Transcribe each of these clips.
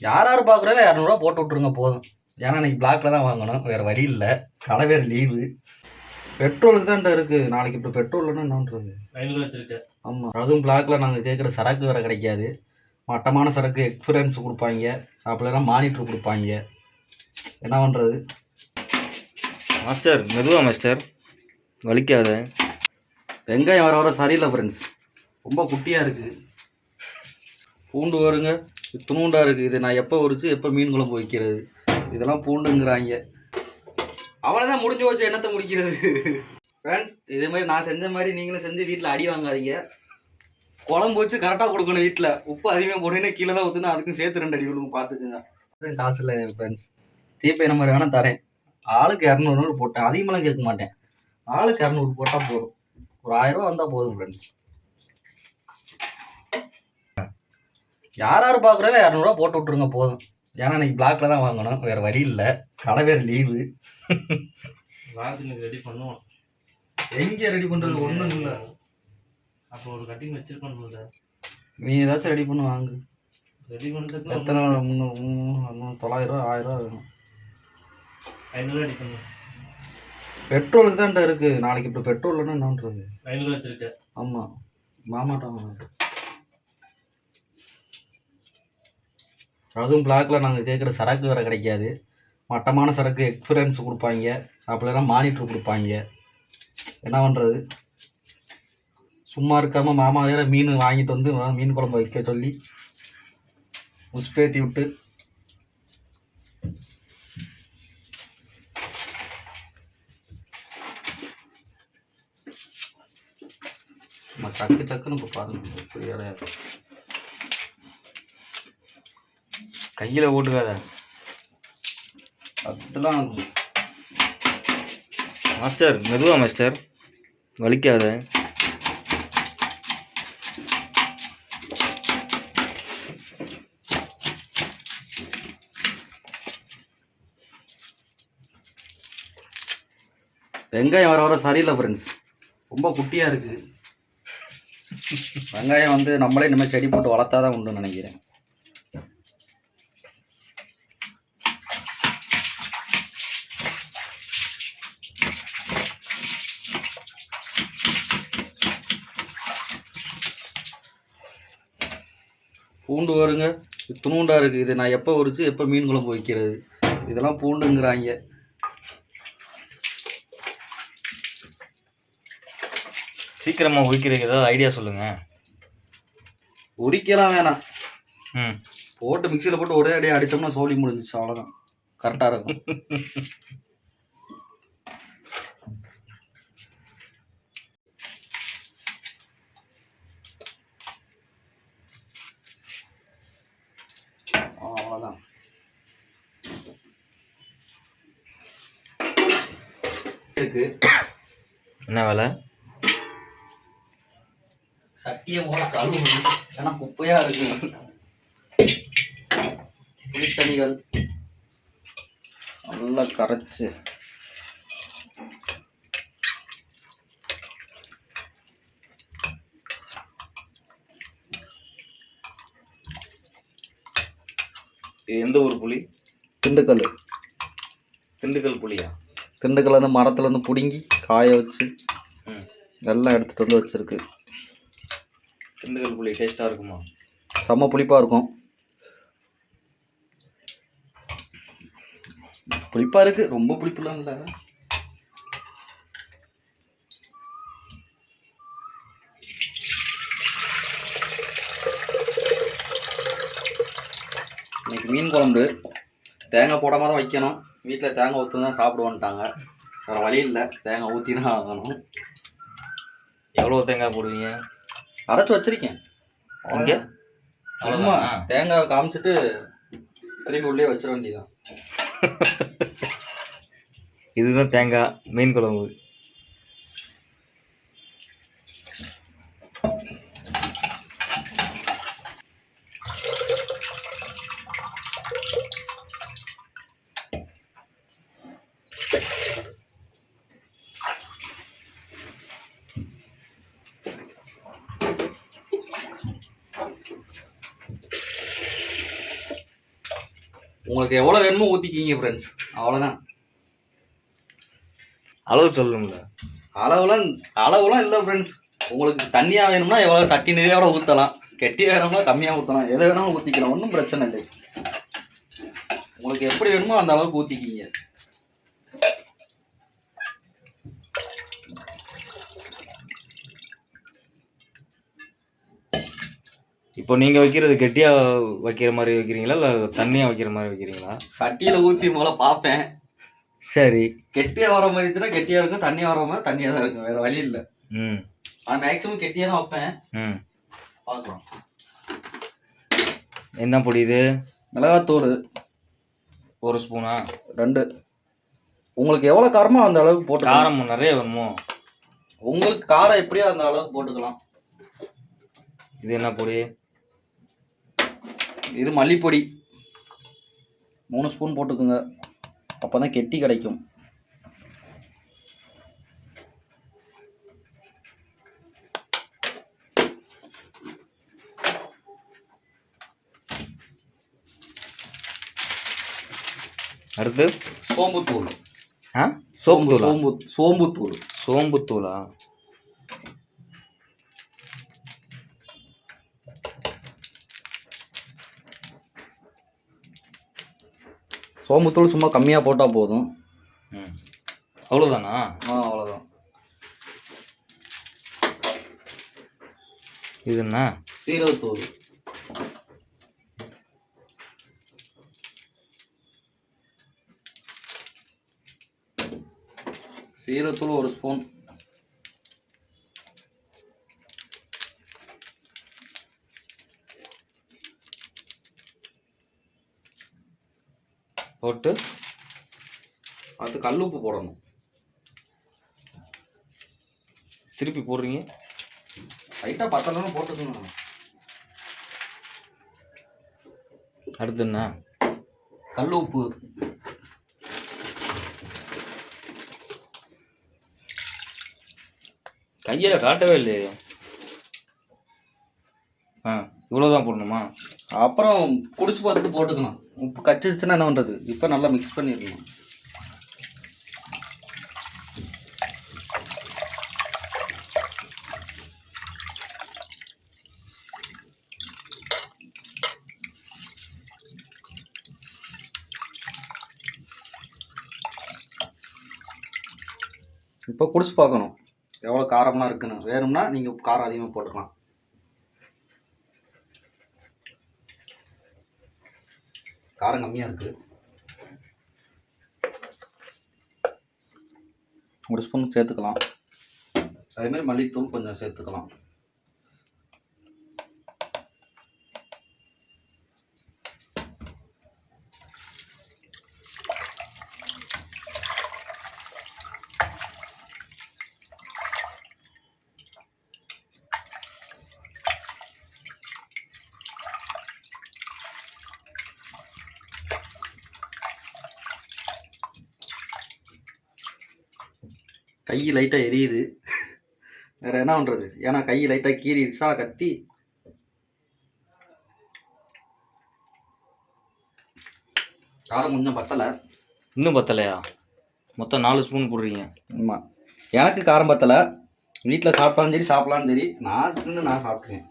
யார் யார் பார்க்குறாலும் 200 போட்டு விட்ருங்க போதும். ஏன்னா இன்னைக்கு பிளாக்ல தான் வாங்கணும், வேற வழி இல்லை. கடை வேறு லீவு. பெட்ரோலுக்கு தான் இருக்கு. நாளைக்கு இப்போ பெட்ரோல் இல்லைன்னா என்னன்றது 500 வச்சிருக்கேன். ஆமாம், அதுவும் பிளாக்ல நாங்கள் கேட்குற சரக்கு வேற கிடைக்காது. மட்டமான சரக்கு எக்ஸ்பீரியன்ஸ் கொடுப்பாங்க, அப்படின்னா மானிட்டர் கொடுப்பாங்க. என்ன பண்ணுறது மாஸ்டர்? மெதுவா மாஸ்டர், வலிக்காத. வெங்காயம் வர வர சரியில்லை ஃப்ரெண்ட்ஸ், ரொம்ப குட்டியாக இருக்குது. பூண்டு வருங்க, துணுண்டா இருக்குது. இது நான் எப்போ உரிச்சு எப்போ மீன் குழம்பு வைக்கிறது? இதெல்லாம் பூண்டுங்கிறாங்க. அவ்வளோதான், முடிஞ்சு வச்சு என்னத்தை முடிக்கிறது? ஃப்ரெண்ட்ஸ், இதே மாதிரி நான் செஞ்ச மாதிரி நீங்களும் செஞ்சு வீட்டில் அடி வாங்காதீங்க. குழம்பு வச்சு கரெக்டாக கொடுக்கணும். வீட்டில் உப்பு அதிகமாக போட்டீங்கன்னா கீழே தான் ஊற்றுனா அதுக்கும் சேர்த்து 2 அடி விழுங்க, பார்த்துக்குங்க. காசு இல்லை ஃப்ரெண்ட்ஸ், ஜிபே நம்பர் வேணால் தரேன். ஆளுக்கு 200 போட்டேன், அதிகமாலாம் கேட்க மாட்டேன். ஆளுக்கு 200 போட்டால் போதும். ஒரு 1000 ரூபா வந்தால் போதும் ஃப்ரெண்ட்ஸ். யார் யார் பார்க்குறாலும் 200 போட்டு விட்ருங்க போதும். ஏன்னா இன்னைக்கு பிளாக்ல தான் வாங்கணும், வேற வழி இல்லை. கடை வேறு லீவு. ரெடி பண்ணுவோம். எங்கே ரெடி பண்ணுறது? ஒன்றும் இல்லை. அப்போ ஒரு கட்டிங் வச்சிருக்கோம்ல, நீ ஏதாச்சும் ரெடி பண்ணு, வாங்கு. ரெடி பண்ணுறதுக்கு எத்தனை? 900 ரூபா 1000 ரூபா வேணும். 500 ரெடி பண்ணு. பெட்ரோலுக்கு தான் இருக்கு. நாளைக்கு இப்போ பெட்ரோல் இல்லைன்னா என்னன்றது? 500 வச்சிருக்கேன். ஆமாம், மாமாட்டம். அதுவும் பிளாக்ல நாங்கள் கேட்குற சரக்கு வேற கிடைக்காது. மட்டமான சரக்கு எக்ஸ்பீரியன்ஸ் கொடுப்பாங்க, அப்படின்னா மானிட்டர் கொடுப்பாங்க. என்ன பண்ணுறது? சும்மா இருக்காமல் மாமா வேற மீன் வாங்கிட்டு வந்து மீன் குழம்பு வைக்க சொல்லி உஸ்பேத்தி விட்டு டக்கு டக்குன்னு இப்போ பாருங்க. கையில் போட்டுக்காத அதெல்லாம். மாஸ்டர், மெதுவா மாஸ்டர், வலிக்காத. வெங்காயம் வர வர சரியில்லை ஃப்ரெண்ட்ஸ், ரொம்ப குட்டியாக இருக்குது. வெங்காயம் வந்து நம்மளே இனிமேல் செடி போட்டு வளர்த்தாதான் உண்டுன்னு நினைக்கிறேன். பூண்டு வருங்க, துணுண்டா இருக்குது. இது நான் எப்போ உரிச்சு எப்போ மீன் குழம்பு வைக்கிறது? இதெல்லாம் பூண்டுங்கிறாங்க. சீக்கிரமா உரிக்கிறதுக்கு ஏதாவது ஐடியா சொல்லுங்க. உரிக்கலாம் வேணாம், ம், போட்டு மிக்சியில் போட்டு ஒரே அடியாக அடித்தோம்னா சோலி முடிஞ்சிச்சு, அவ்வளோதான். கரெக்டாக இருக்கும். அவ்வளோதான். இருக்கு. என்ன வேலை? சட்டியை போல கழுவு, ஏன்னா குப்பையா இருக்கு. புளித்தண்ணிகள் நல்லா கரைச்சு இது எந்த ஊர் புளி? திண்டுக்கல். திண்டுக்கல் புளியா? திண்டுக்கல் வந்து மரத்துலேருந்து பிடுங்கி காய வச்சு எல்லாம் எடுத்துகிட்டு வந்து வச்சுருக்கு. திண்டுக்கல் புளி டேஸ்ட்டாக இருக்குமா? செம்ம புளிப்பாக இருக்கும். புளிப்பாக இருக்குது, ரொம்ப புளிப்புலாம் இல்லை. இன்னைக்கு மீன் குழம்பு தேங்காய் போடாமல் தான் வைக்கணும். வீட்டில் தேங்காய் ஊற்றி தான் சாப்பிடுவோன்ட்டாங்க. வேறு வழி இல்லை, தேங்காய் ஊற்றி தான் ஆகணும். எவ்வளோ தேங்காய் போடுவீங்க? அரைச்சி வச்சிருக்கேன். இங்கே சும்மா தேங்காய் காமிச்சிட்டு திரும்பி உள்ளே வச்சிட வேண்டியதான். இதுதான் தேங்காய் மீன் குழம்பு. உங்களுக்கு எவ்வளோ வேணுமோ ஊற்றிக்கிங்க ஃப்ரெண்ட்ஸ், அவ்வளோதான். அளவு சொல்லணும்ல. அளவுலாம் இல்லை ஃப்ரெண்ட்ஸ். உங்களுக்கு தண்ணியாக வேணும்னா எவ்வளோ சட்டி நிறையோட ஊற்றலாம், கெட்டியாக வேணும்னா கம்மியாக ஊற்றலாம், எதை வேணாலும் ஊற்றிக்கலாம், ஒன்றும் பிரச்சனை இல்லை. உங்களுக்கு எப்படி வேணுமோ அந்த அளவுக்கு ஊற்றிக்கிங்க. இப்போ நீங்கள் வைக்கிறது கெட்டியாக வைக்கிற மாதிரி வைக்கிறீங்களா இல்லை தண்ணியாக வைக்கிற மாதிரி வைக்கிறீங்களா? சட்டியில் ஊற்றி முதல்ல பார்ப்பேன். சரி. கெட்டியாக வர மாதிரி இருந்துச்சுன்னா கெட்டியாக இருக்கும், தண்ணியாக வர மாதிரி தண்ணியாக தான் இருக்கும், வேறு வழி இல்லை. நான் மேக்ஸிமம் கெட்டியாக தான் வைப்பேன். பார்க்கலாம். என்ன பொடி இது? மிளகாத்தூள் 1 ஸ்பூனா? 2. உங்களுக்கு எவ்வளோ காரமோ அந்த அளவுக்கு போட்டு. காரம் நிறைய வேணுமோ? உங்களுக்கு காரம் எப்படியோ அந்த அளவுக்கு போட்டுக்கலாம். இது என்ன பொடி? இது மல்லிப்பொடி 3 ஸ்பூன் போட்டுக்குங்க, அப்போ தான் கெட்டி கிடைக்கும். அடுத்து சோம்புத்தூள். சோம்புத்தூள். சோம்புத்தூளா? சோம்புத்தூள் சும்மா கம்மியாக போட்டால் போதும். அவ்வளோதானா? அவ்வளோதான். இது என்ன? சீரகத்தூள். சீரகத்தூள் 1 ஸ்பூன். போட்டு அடுத்து கல்லுப்பு போடணும். திருப்பி போடுறீங்க? லைட்டாக பத்தலன்னு போட்டுக்கணும். அடுத்து என்ன? கல்லுப்பு. கையை காட்டவே இல்லையே. இவ்வளோதான் போடணுமா? அப்புறம் குடிச்சு பார்த்துட்டு போட்டுக்கணும். உப்பு கச்சிச்சுன்னா என்ன பண்ணுறது? இப்போ நல்லா மிக்ஸ் பண்ணிடணும். இப்போ குடிச்சு பார்க்கணும் எவ்வளோ காரம்லாம் இருக்குன்னு. வேணும்னா நீங்கள் காரம் அதிகமாக போட்டுக்கலாம். காரம் கம்மியாக இருக்குது. 1 ஸ்பூன் சேர்த்துக்கலாம். அதேமாதிரி மல்லித்தூள் கொஞ்சம் சேர்த்துக்கலாம். கை லைட்டாக எரியுது, வேறு என்ன பண்ணுறது? ஏன்னா கை லைட்டாக கீறிடுச்சா கத்தி. காரம் கொஞ்சம் பத்தலை. இன்னும் பத்தலையா? மொத்தம் 4 ஸ்பூன் போடுறீங்க. ஆமாம், எனக்கு காரம் பத்தலை. வீட்டில் சாப்பிட்டாலும் சரி சாப்பிடலான்னு சரி, நான் சாப்பிட்றேன்.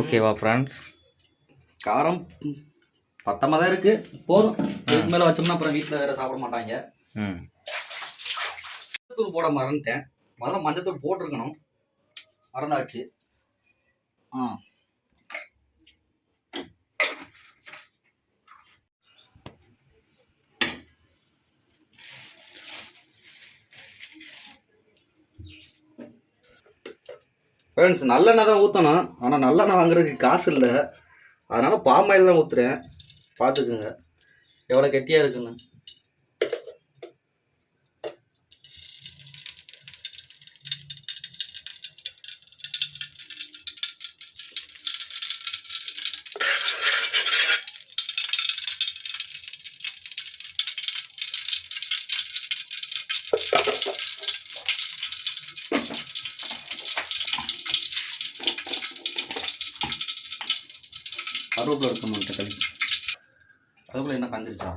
ஓகேவா ஃப்ரெண்ட்ஸ்? காரம் பத்தமாக தான் இருக்குது, போதும். இதுக்கு மேலே வச்சோம்னா அப்புறம் வீட்டில் வேறு சாப்பிட மாட்டாங்க. மஞ்சத்தூள் போட மறந்துட்டேன். முதல்ல மஞ்சத்தூள் போட்டிருக்கணும், மறந்தாச்சு. ஃப்ரெண்ட்ஸ், நல்லெண்ணெய் தான் ஊற்றணும், ஆனால் நல்லெண்ணெய் வாங்குறதுக்கு காசு இல்லை. அதனால் பாம் ஆயில் தான் ஊற்றுறேன். பார்த்துக்குங்க எவ்வளோ கெட்டியாக இருக்குன்னு. கருவேப்பிலை இருக்க தக்காளி அதுக்குள்ள என்ன காஞ்சிருச்சா?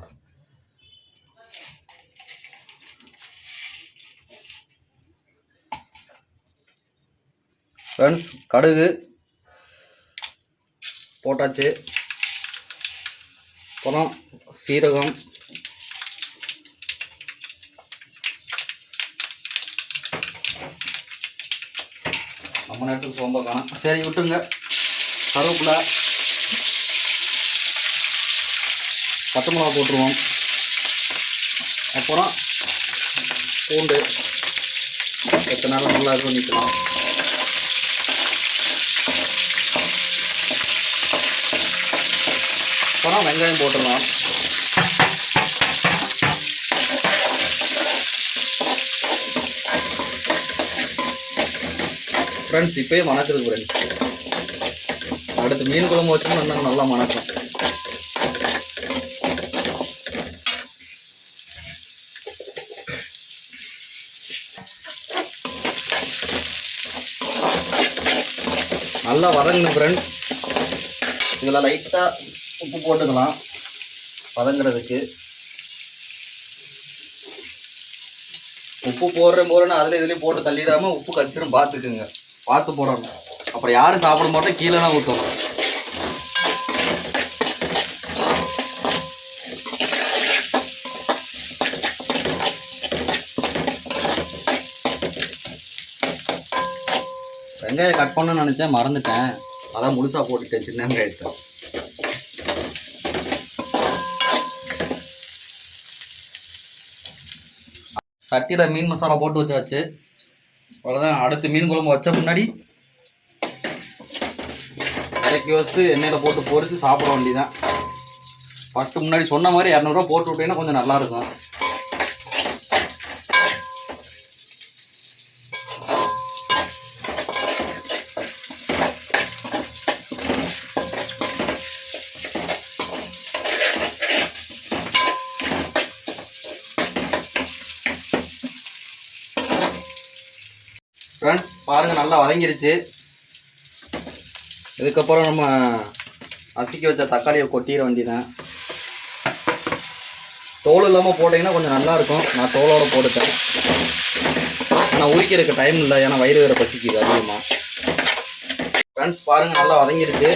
ஃப்ரெண்ட்ஸ் கடுகு போட்டாச்சு. அப்புறம் சீரகம், நம்ம நேரத்துக்கு சோம்பா காணும். சரி விட்டுருங்க. கருவேப்பிலை, பச்சை மிளகா போட்டுருவோம். அப்புறம் பூண்டு எத்தனை நேரம் நல்லா இருக்கும் நிற்கலாம். அப்புறம் வெங்காயம் போட்டுடலாம். ஃப்ரெண்ட்ஸ் இப்போயே மணக்குது ஃப்ரெண்ட்ஸ். அடுத்து மீன் குழம்பு வச்சோம்னா இன்னும் நல்லா மணக்கும். நல்லா வதங்கணும் ஃப்ரெண்ட்ஸ். இதில் லைட்டாக உப்பு போட்டுக்கலாம் வதங்குறதுக்கு. உப்பு போடுறேன்னு அதில் இதுலேயும் போட்டு தள்ளிடாமல் உப்பு கச்சிரும் பார்த்துக்குங்க. பார்த்து போடணும். அப்புறம் யாரும் சாப்பிட மாட்டோம், கீழே தான் ஊற்றணும். வெங்காயம் கட் பண்ணணும்னு நினச்சேன், மறந்துட்டேன். அதான் முழுசாக போட்டுட்டேன் சின்ன வெங்காயத்தை. சட்டியில் மீன் மசாலா போட்டு வச்சாச்சு. அவ்வளோதான். அடுத்து மீன் குழம்பு வச்ச முன்னாடி இறக்கி வச்சு எண்ணெயில் போட்டு பொரித்து சாப்பிட வேண்டியதான். ஃபஸ்ட்டு முன்னாடி சொன்ன மாதிரி 200 ரூபா போட்டு விட்டீங்கன்னா கொஞ்சம் நல்லாயிருக்கும். ஃப்ரெண்ட்ஸ் பாருங்கள் நல்லா வதங்கிருச்சு. இதுக்கப்புறம் நம்ம நசுக்கி வச்ச தக்காளியை கொட்டிட வேண்டியதான். தோல் இல்லாமல் போட்டிங்கன்னா கொஞ்சம் நல்லாயிருக்கும். நான் தோலோடு போட்டுட்டேன். ஆனால் உரிக்கிறதுக்கு டைம் இல்லை, ஏன்னா வயிறு வேறு பசிக்குது அதிகமாக. ஃப்ரெண்ட்ஸ் பாருங்கள் நல்லா வதங்கிருச்சு.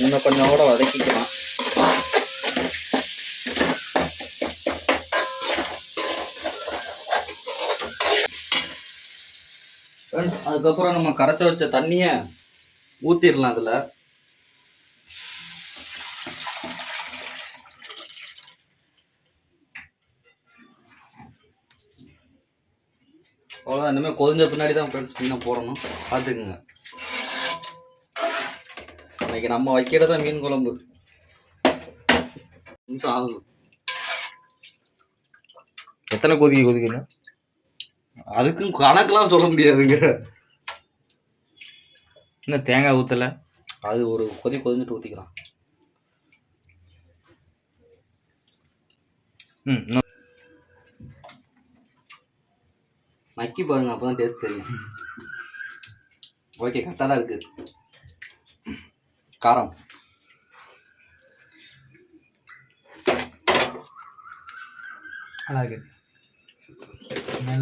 இன்னும் கொஞ்சம் கூட வதக்கிக்கலாம். அதுக்கப்புறம் நம்ம கரைச்சி வச்ச தண்ணியை ஊற்றிடலாம். அதில் அவ்வளோதான். இனிமேல் கொதிஞ்ச பின்னாடி தான் ஃப்ரெண்ட்ஸ் மீனை போடணும், பார்த்துக்குங்க. இன்னைக்கு நம்ம வைக்கிறதா மீன் குழம்பு. நிமிஷம் ஆகும். எத்தனை கொதிக்கணும்? அதுக்கும் கணக்கெல்லாம் சொல்ல முடியாதுங்க. இன்னும் தேங்காய் ஊற்றலை. அது ஒரு கொதிஞ்சிட்டு ஊற்றிக்கலாம். நக்கி பாருங்க, அப்பதான் டேஸ்ட் தெரியும். ஓகே, கரெக்டாக தான் இருக்கு. காரம் நல்லா இருக்கு.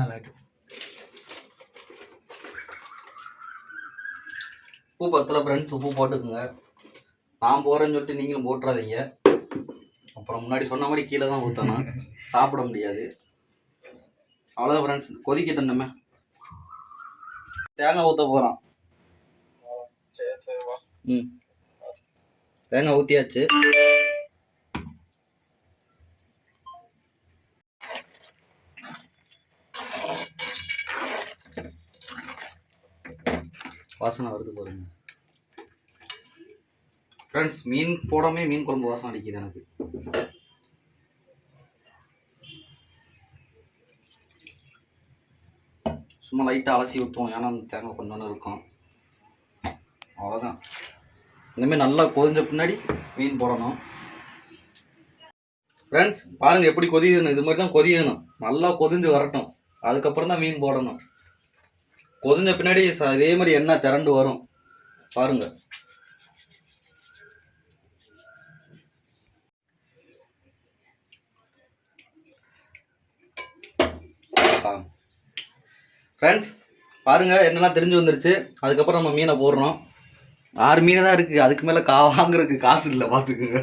நல்லா இருக்கு. உப்பு பத்தல ஃப்ரெண்ட்ஸ், உப்பு போட்டுக்குங்க. நான் போகிறேன்னு சொல்லிட்டு நீங்களும் போட்டுறாதீங்க. அப்புறம் முன்னாடி சொன்ன மாதிரி கீழே தான் ஊற்றணும், சாப்பிட முடியாது. அவ்வளோதான் ஃப்ரெண்ட்ஸ். கொதிக்கிட்டு நம்ம தேங்காய் ஊற்ற போகிறோம். தேங்காய் ஊற்றியாச்சு. வாசனை வருது பாருங்க ஃப்ரெண்ட்ஸ். மீன் போடாமே மீன் குழம்பு வாசனை அடிக்குது எனக்கு. சும்மா லைட்டாக அலசி ஊற்றுவோம், ஏன்னா அந்த தேங்காய் கொஞ்சம் இருக்கும். அவ்வளோதான். இனிமேல் நல்லா கொதிஞ்ச பின்னாடி மீன் போடணும். ஃப்ரெண்ட்ஸ் பாருங்கள் எப்படி கொதிக்கணும். இது மாதிரி தான் கொதிக்கணும். நல்லா கொதிஞ்சு வரட்டும், அதுக்கப்புறம் தான் மீன் போடணும். கொதிஞ்ச பின்னாடி இதே மாதிரி எண்ணெய் திரண்டு வரும். பாருங்க. ஃப்ரெண்ட்ஸ் பாருங்க என்னெல்லாம் தெரிஞ்சு வந்துருச்சு. அதுக்கப்புறம் நம்ம மீனை போடுறோம். 6 மீன் தான் இருக்குது, அதுக்கு மேலே வாங்குறதுக்கு காசு இல்லை பார்த்துக்குங்க.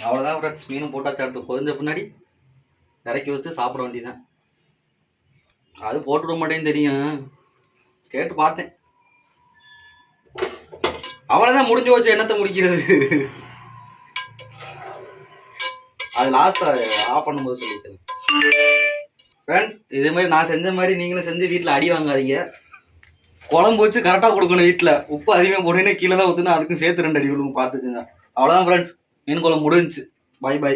அவ்வளோதான் ஃப்ரெண்ட்ஸ், மீனும் போட்டாச்சு. அடுத்து கொஞ்ச பின்னாடி இறக்கி வச்சுட்டு சாப்பிட வேண்டியதான். அது போட்டு விட மாட்டேன்னு தெரியும், கேட்டு பார்த்தேன். அவ்வளோதான், முடிஞ்சு வச்சு என்னத்தை முடிக்கிறது. அது லாஸ்ட்டாக ஆஃப் பண்ணும்போது சொல்லிட்டேன். ஃப்ரெண்ட்ஸ் இதே மாதிரி நான் செஞ்ச மாதிரி நீங்களும் செஞ்சு வீட்டில் அடி வாங்காதீங்க. குழம்பு வச்சு கரெக்டாக கொடுக்கணும். வீட்டில் உப்பு அதிகமாக போட்டீங்கன்னா கீழே தான் ஊற்றுனா அதுக்கும் சேர்த்து 2 அடி விழுங்க, பார்த்துக்குங்க. அவ்வளோதான் ஃப்ரெண்ட்ஸ், மீன் குழம்பு முடிஞ்சுச்சு. பாய் பாய்.